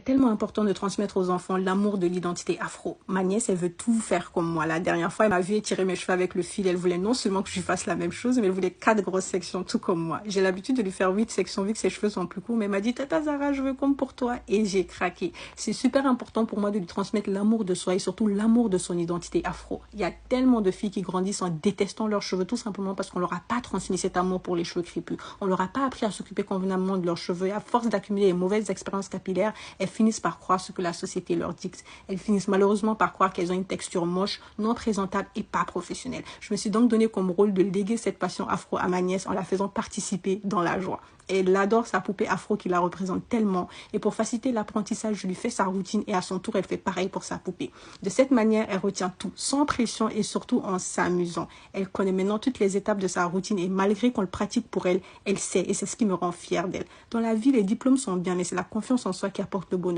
Tellement important de transmettre aux enfants l'amour de l'identité afro. Ma nièce, elle veut tout faire comme moi. La dernière fois, elle m'a vu étirer mes cheveux avec le fil. Elle voulait non seulement que je fasse la même chose, mais elle voulait 4 grosses sections, tout comme moi. J'ai l'habitude de lui faire 8 sections vu que ses cheveux sont plus courts, mais elle m'a dit, Tata Zara, je veux comme pour toi. Et j'ai craqué. C'est super important pour moi de lui transmettre l'amour de soi et surtout l'amour de son identité afro. Il y a tellement de filles qui grandissent en détestant leurs cheveux, tout simplement parce qu'on leur a pas transmis cet amour pour les cheveux crépus. On leur a pas appris à s'occuper convenablement de leurs cheveux. Et à force d'accumuler les mauvaises expériences capillaires, elles finissent par croire ce que la société leur dicte. Elles finissent malheureusement par croire qu'elles ont une texture moche, non présentable et pas professionnelle. Je me suis donc donné comme rôle de léguer cette passion afro à ma nièce en la faisant participer dans la joie. Elle adore sa poupée afro qui la représente tellement. Et pour faciliter l'apprentissage, je lui fais sa routine et à son tour, elle fait pareil pour sa poupée. De cette manière, elle retient tout, sans pression et surtout en s'amusant. Elle connaît maintenant toutes les étapes de sa routine et malgré qu'on le pratique pour elle, elle sait et c'est ce qui me rend fière d'elle. Dans la vie, les diplômes sont bien, mais c'est la confiance en soi qui apporte le bonheur.